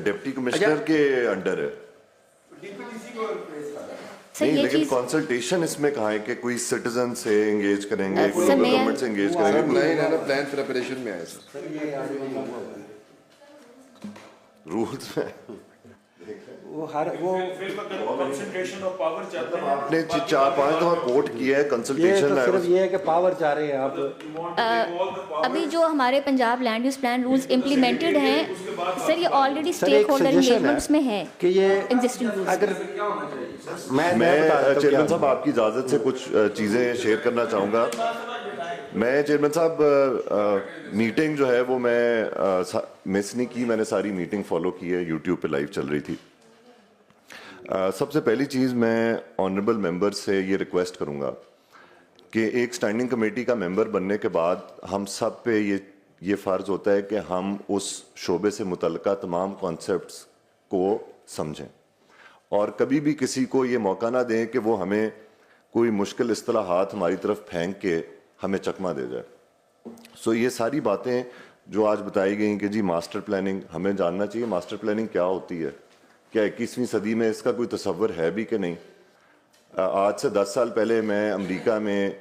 Deputy commissioner के under है नहीं, लेकिन कंसल्टेशन इसमें कहाँ है कि कोई सिटीजन से एंगेज करेंगे, कोई लोकल गवर्नमेंट से एंगेज करेंगे? नहीं, प्लान प्रिपरेशन में आया सर, रूल्स में आपने 4-5 दफा कोर्ट किया है कंसल्टेशन। सिर्फ ये है कि पावर चाह रहे हैं आप। अभी जो हमारे Punjab land use plan rules implemented हैं सर, ये ऑलरेडी स्टेक होल्डर एंगेजमेंट्स में है कि ये एग्जिस्टिंग अगर मैं चेयरमैन साहब आपकी इजाजत से कुछ चीजें शेयर करना चाहूंगा। मैं चेयरमैन साहब मीटिंग जो है वो मैं मिस नहीं की, मैंने सारी मीटिंग फॉलो की है, यूट्यूब पे लाइव चल रही थी। सबसे पहली चीज़ मैं ऑनरेबल मेंबर से ये रिक्वेस्ट करूंगा कि एक स्टैंडिंग कमेटी का मेंबर बनने के बाद हम सब पे ये फ़र्ज़ होता है कि हम उस शोबे से मुतल्लिका तमाम कॉन्सेप्ट्स को समझें और कभी भी किसी को ये मौका ना दें कि वो हमें कोई मुश्किल इस्तिलाहात हमारी तरफ फेंक के हमें चकमा दे जाए। सो ये सारी बातें जो आज बताई गई कि जी मास्टर प्लानिंग, हमें जानना चाहिए मास्टर प्लानिंग क्या होती है, क्या 21वीं सदी में इसका कोई तसव्वुर है भी कि नहीं। आज से 10 साल पहले मैं अमेरिका में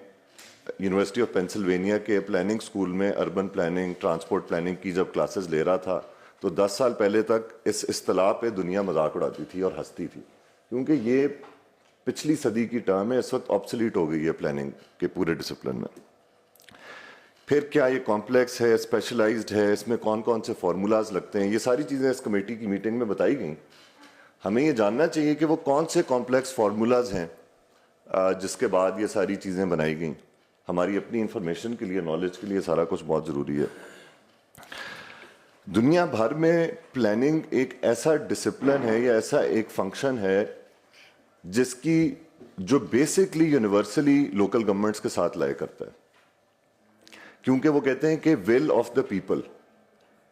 यूनिवर्सिटी ऑफ पेंसिल्वेनिया के प्लानिंग स्कूल में अर्बन प्लानिंग, ट्रांसपोर्ट प्लानिंग की जब क्लासेस ले रहा था तो 10 साल पहले तक इस इस्तिलाह पे दुनिया मजाक उड़ाती थी और हंसती थी, क्योंकि ये पिछली सदी की टर्म है, इस वक्त ऑब्सोलीट हो गई है प्लानिंग के पूरे डिसिप्लिन में। फिर क्या ये कॉम्प्लेक्स है, स्पेशलाइज्ड है, इसमें कौन कौन से फार्मूलाज लगते हैं, ये सारी चीज़ें इस कमेटी की मीटिंग में बताई गई। हमें ये जानना चाहिए कि वो कौन से कॉम्प्लेक्स फार्मूलाज हैं जिसके बाद ये सारी चीज़ें बनाई गई। हमारी अपनी इंफॉर्मेशन के लिए, नॉलेज के लिए सारा कुछ बहुत ज़रूरी है। दुनिया भर में प्लानिंग एक ऐसा डिसिप्लिन है या ऐसा एक फंक्शन है जिसकी जो बेसिकली यूनिवर्सली लोकल गवर्नमेंट्स के साथ लाया करता है, क्योंकि वो कहते हैं कि विल ऑफ द पीपल,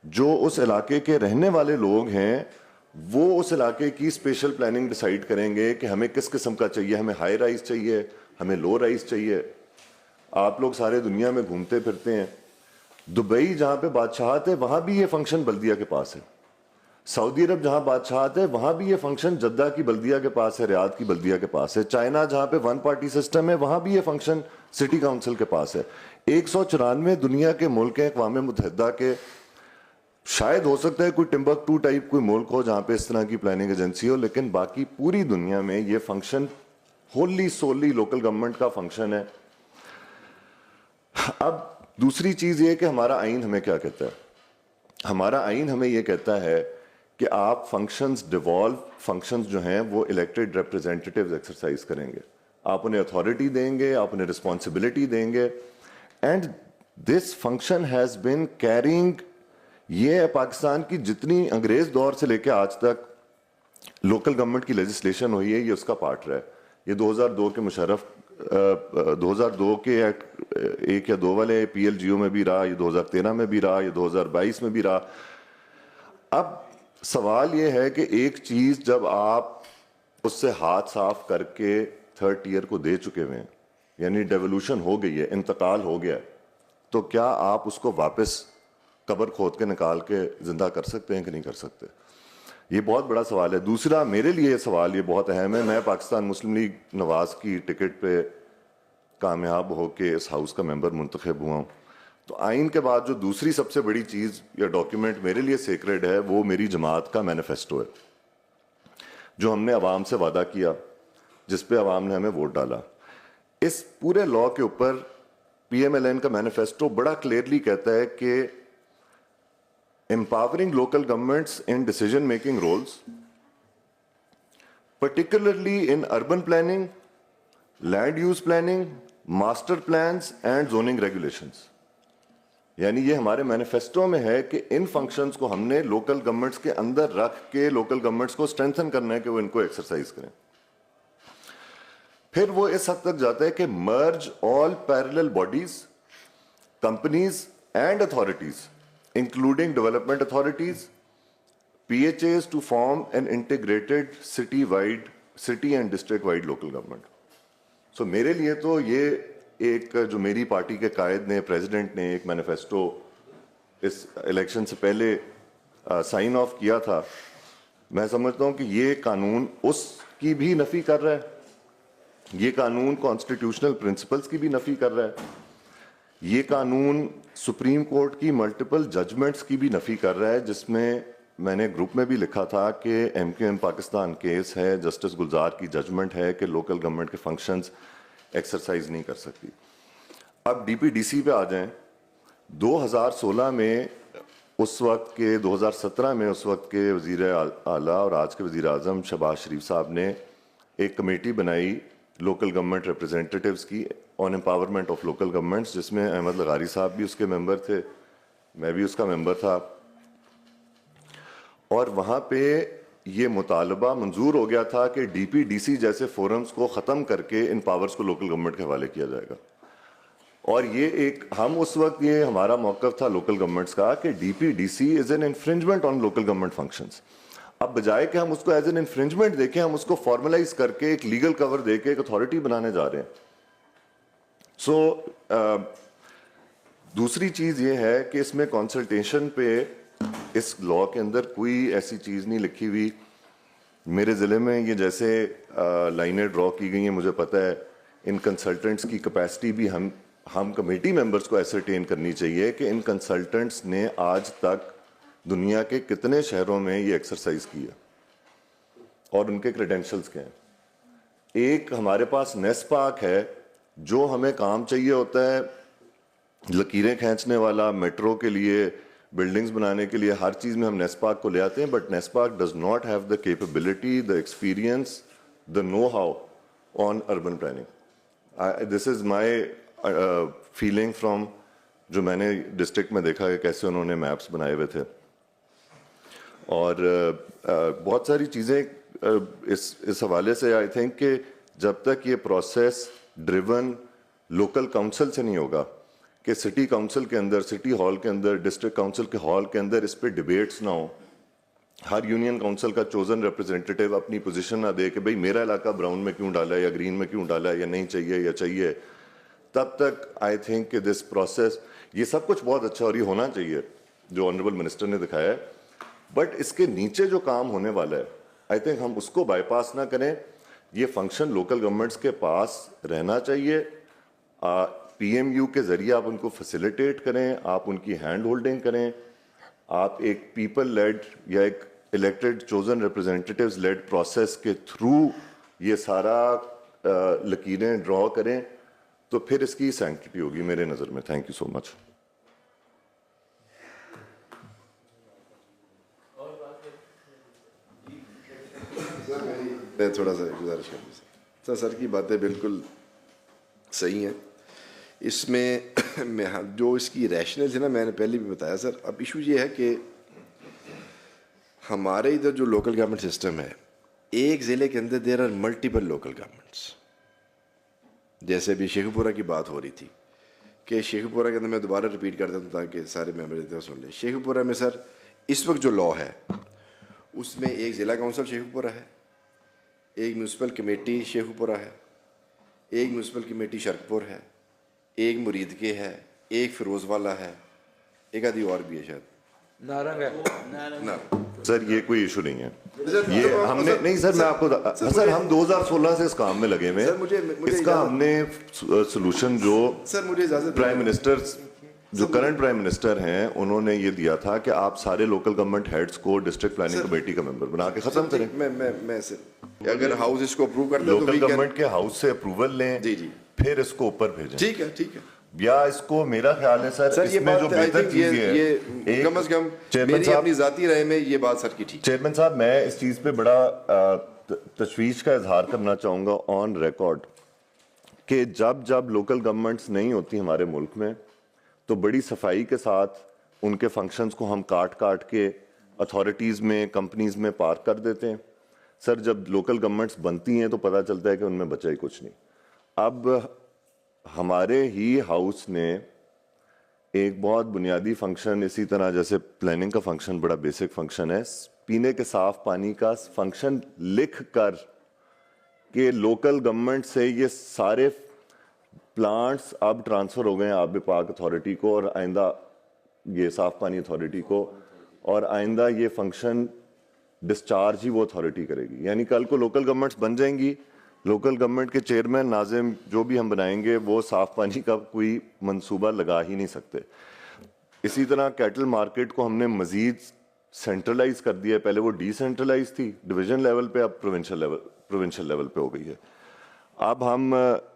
जो उस इलाके के रहने वाले लोग हैं वो उस इलाके की स्पेशल प्लानिंग डिसाइड करेंगे कि हमें किस किस्म का चाहिए, हमें हाई राइज चाहिए, हमें लो राइज चाहिए। आप लोग सारे दुनिया में घूमते फिरते हैं, दुबई जहाँ पे बादशाहत है वहाँ भी ये फंक्शन बल्दिया के पास है, सऊदी अरब जहाँ बादशाहत है वहाँ भी ये फंक्शन जद्दा की बल्दिया के पास है, रियाद की बल्दिया के पास है, चाइना जहाँ पे 1 पार्टी सिस्टम है वहाँ भी ये फंक्शन सिटी काउंसिल के पास है। 194 दुनिया के मुल्क हैं अक़वाम मुत्तहिदा के, शायद हो सकता है कोई टिम्बकटू टाइप कोई मुल्क हो जहाँ पे इस तरह की प्लानिंग एजेंसी हो, लेकिन बाकी पूरी दुनिया में ये फंक्शन होली सोली लोकल गवर्नमेंट का फंक्शन है। अब दूसरी चीज़ ये कि हमारा आइन हमें क्या कहता है। हमारा आइन हमें ये कहता है कि आप फंक्शंस डिवॉल्व फंक्शंस जो हैं वो इलेक्टेड रिप्रेजेंटेटिव्स एक्सरसाइज करेंगे, आप उन्हें अथॉरिटी देंगे, आप उन्हें रिस्पॉन्सिबिलिटी देंगे। And this function has been carrying, ये पाकिस्तान की जितनी अंग्रेज दौर से लेकर आज तक लोकल गवर्नमेंट की लेजिस्लेशन हुई है ये उसका पार्ट रहा है। ये 2002 के मुशर्रफ 2002 के 1 या 2 वाले PLGO में भी रहा, ये 2013 में भी रहा, ये 2022 में भी रहा। अब सवाल ये है कि एक चीज़ जब आप उससे हाथ साफ करके थर्ड टियर को दे चुके हुए हैं, यानी डेवोल्यूशन हो गई है, इंतकाल हो गया है, तो क्या आप उसको वापस कब्र खोद के निकाल के जिंदा कर सकते हैं कि नहीं कर सकते? ये बहुत बड़ा सवाल है। दूसरा, मेरे लिए सवाल ये बहुत अहम है, मैं पाकिस्तान मुस्लिम लीग नवाज की टिकट पे कामयाब होके इस हाउस का मेंबर मुंतखब हुआ हूँ, तो आइन के बाद जो दूसरी सबसे बड़ी चीज़ या डॉक्यूमेंट मेरे लिए सेक्रेड है वो मेरी जमात का मैनिफेस्टो है, जो हमने अवाम से वादा किया, जिस पे अवाम ने हमें वोट डाला। इस पूरे लॉ के ऊपर PMLN का मैनिफेस्टो बड़ा क्लियरली कहता है कि empowering local governments in decision making roles, particularly in urban planning, land use planning, master plans and zoning regulations। यानी ये हमारे मैनिफेस्टो में है कि इन फंक्शंस को हमने लोकल गवर्नमेंट्स के अंदर रख के लोकल गवर्नमेंट्स को स्ट्रेंथन करना है कि वो इनको एक्सरसाइज करें। फिर वो इस हद तक जाता है कि merge all parallel bodies, companies and authorities including development authorities, PHAs to form an integrated city and district-wide local government। So मेरे लिए तो ये एक जो मेरी पार्टी के कायद ने, प्रेसिडेंट ने एक मैनिफेस्टो इस इलेक्शन से पहले साइन ऑफ किया था, میں سمجھتا ہوں کہ یہ قانون اس کی بھی نفی کر رہا ہے, یہ قانون کانسٹیٹیوشنل پرنسپلز کی بھی نفی کر رہا ہے, یہ قانون سپریم کورٹ کی ملٹیپل ججمنٹس کی بھی نفی کر رہا ہے, جس میں میں نے گروپ میں بھی لکھا تھا کہ MQM پاکستان کیس ہے, جسٹس گلزار کی ججمنٹ ہے کہ لوکل گورنمنٹ کے فنکشنز ایکسرسائز نہیں کر سکتی. اب DPDC پہ آ جائیں. 2016 میں اس وقت کے 2017 میں اس وقت کے وزیر اعلیٰ اور آج کے وزیر اعظم شہباز شریف صاحب نے ایک کمیٹی بنائی لوکل گورنمنٹ ریپرزینٹیٹیوز کی آن امپاورمنٹ آف لوکل گورنمنٹس, جس میں احمد لغاری صاحب بھی اس کے ممبر تھے, میں بھی اس کا ممبر تھا. اور وہاں پہ یہ مطالبہ منظور ہو گیا تھا کہ DPDC جیسے فورمز کو ختم کر کے ان پاورز کو لوکل گورنمنٹ کے حوالے کیا جائے گا. اور یہ ایک ہم اس وقت یہ ہمارا موقف تھا لوکل گورنمنٹس کا کہ DPDC is an infringement on local government functions. اب بجائے کہ ہم اس کو ایز این انفرنجمنٹ دیکھیں, ہم اس کو فارملائز کر کے ایک لیگل کور دے کے ایک اتھارٹی بنانے جا رہے ہیں. دوسری چیز یہ ہے کہ اس میں کنسلٹیشن پہ اس لا کے اندر کوئی ایسی چیز نہیں لکھی ہوئی. میرے ضلع میں یہ جیسے لائنیں ڈرا کی گئی ہیں, مجھے پتہ ہے ان کنسلٹنٹس کی کیپیسٹی بھی ہم کمیٹی ممبرس کو ایسرٹین کرنی چاہیے کہ ان کنسلٹنٹس نے آج تک دنیا کے کتنے شہروں میں یہ ایکسرسائز کی ہے اور ان کے کریڈینشلز کیا ہیں. ایک ہمارے پاس نیسپاک ہے جو ہمیں کام چاہیے ہوتا ہے, لکیریں کھینچنے والا, میٹرو کے لیے, بلڈنگز بنانے کے لیے, ہر چیز میں ہم نیسپاک کو لے آتے ہیں, but NESPAK does not have the capability, the experience, the know how on urban planning. This is my feeling from جو میں نے ڈسٹرکٹ میں دیکھا کہ کیسے انہوں نے میپس بنائے ہوئے تھے. اور بہت ساری چیزیں اس حوالے سے آئی تھنک کہ جب تک یہ پروسیس ڈریون لوکل کاؤنسل سے نہیں ہوگا کہ سٹی کاؤنسل کے اندر, سٹی ہال کے اندر, ڈسٹرکٹ کاؤنسل کے ہال کے اندر اس پہ ڈیبیٹس نہ ہوں, ہر یونین کاؤنسل کا چوزن ریپرزینٹیٹیو اپنی پوزیشن نہ دے کہ بھئی میرا علاقہ براؤن میں کیوں ڈالا ہے یا گرین میں کیوں ڈالا ہے یا نہیں چاہیے یا چاہیے, تب تک آئی تھنک کہ دس پروسیس, یہ سب کچھ بہت اچھا اور یہ ہونا چاہیے جو آنریبل منسٹر نے دکھایا ہے, بٹ اس کے نیچے جو کام ہونے والا ہے آئی تھنک ہم اس کو بائی پاس نہ کریں. یہ فنکشن لوکل گورنمنٹس کے پاس رہنا چاہیے. PMU کے ذریعے آپ ان کو فیسیلیٹیٹ کریں, آپ ان کی ہینڈ ہولڈنگ کریں, آپ ایک پیپل لیڈ یا ایک الیکٹڈ چوزن ریپرزینٹیٹیوز لیڈ پروسیس کے تھرو یہ سارا لکیریں ڈرا کریں, تو پھر اس کی سینکٹیٹی ہوگی میرے نظر میں. تھینک یو سو مچ. میں تھوڑا سا گزارش کروں سر کی باتیں بالکل صحیح ہیں. اس میں جو اس کی ریشنل ہے نا, میں نے پہلے بھی بتایا سر. اب ایشو یہ ہے کہ ہمارے ادھر جو لوکل گورنمنٹ سسٹم ہے, ایک ضلع کے اندر there are multiple local governments. جیسے ابھی شیخو پورہ کی بات ہو رہی تھی کہ شیخو پورہ کے اندر, میں دوبارہ ریپیٹ کر دیتا ہوں تاکہ سارے ممبر سن لیں. شیخو پورہ میں سر اس وقت جو لا ہے اس میں ایک ضلع کونسل شیخو پورہ ہے, ایک میونسپل کمیٹی شیخو پورہ ہے, ایک میونسپل کمیٹی شرکپور ہے, ایک مرید کے ہے, ایک فیروز والا ہے, ایک آدھی اور بھی ہے شاید نارنگ ہے. سر یہ کوئی ایشو نہیں ہے. یہ ہم نے نہیں سر, میں آپ کو سر ہم 2016 سے اس کام میں لگے ہوئے ہیں. اس کا ہم نے سولوشن جو پرائم منسٹر جو کرنٹ پرائم منسٹر ہیں انہوں نے یہ دیا تھا کہ آپ سارے لوکل گورنمنٹ ہیڈز کو ڈسٹرکٹ پلاننگ کمیٹی کا ممبر بنا کے ختم کریں. میں اگر ہاؤس اس کو اپروو کر دے, لوکل گورنمنٹ کے ہاؤس سے اپروول لیں, پھر اس کو اوپر بھیجیں. ٹھیک ہے, ٹھیک ہے. یا اس کو میرا خیال ہے سر اس میں جو بہتر چیز یہ کم از کم میری اپنی ذاتی رائے میں یہ بات سر کی ٹھیک. چیئرمین صاحب, میں اس چیز پہ بڑا تشویش کا اظہار کرنا چاہوں گا آن ریکارڈ کہ جب لوکل گورنمنٹس نہیں ہوتی ہمارے ملک میں تو بڑی صفائی کے ساتھ ان کے فنکشنز کو ہم کاٹ کے اتھارٹیز میں, کمپنیز میں پارک کر دیتے ہیں. سر جب لوکل گورنمنٹس بنتی ہیں تو پتہ چلتا ہے کہ ان میں بچا ہی کچھ نہیں. اب ہمارے ہی ہاؤس نے ایک بہت بنیادی فنکشن, اسی طرح جیسے پلاننگ کا فنکشن بڑا بیسک فنکشن ہے, پینے کے صاف پانی کا فنکشن لکھ کر کہ لوکل گورنمنٹ سے یہ سارے پلانٹس اب ٹرانسفر ہو گئے ہیں آب پاک اتھارٹی کو, اور آئندہ یہ صاف پانی اتھارٹی کو, اور آئندہ یہ فنکشن डिस्चार्ज ही वो अथॉरिटी करेगी। यानी कल को लोकल गवर्नमेंट्स बन जाएंगी, लोकल गवर्नमेंट के चेयरमैन नाजिम जो भी हम बनाएंगे वो साफ पानी का कोई मंसूबा लगा ही नहीं सकते। इसी तरह कैटल मार्केट को हमने मजीद सेंट्रलाइज कर दिया है, पहले वो डिसेंट्रलाइज थी डिवीजन लेवल पे, अब प्रोविंशियल लेवल पे हो गई है। अब हम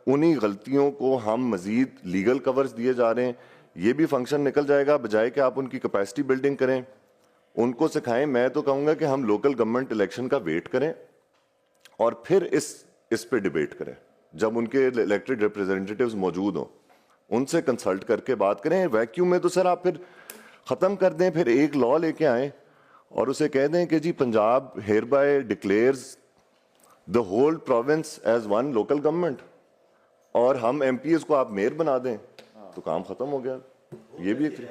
उन्हीं गलतियों को हम मजीद लीगल कवर्स दिए जा रहे हैं, ये भी फंक्शन निकल जाएगा। बजाय कि आप उनकी कैपेसिटी बिल्डिंग करें, उनको सिखाएं। मैं तो कहूँगा कि हम लोकल गवर्नमेंट इलेक्शन का वेट करें और फिर इस पे डिबेट करें, जब उनके इलेक्टेड रिप्रेजेंटेटिव्स मौजूद हों उनसे कंसल्ट करके बात करें। वैक्यूम में तो सर आप फिर ख़त्म कर दें, फिर एक लॉ लेके आएँ और उसे कह दें कि जी Punjab hereby declares the whole province as one local government, और हम एमपीएस को आप मेयर बना दें, तो काम खत्म हो गया। ये भी एक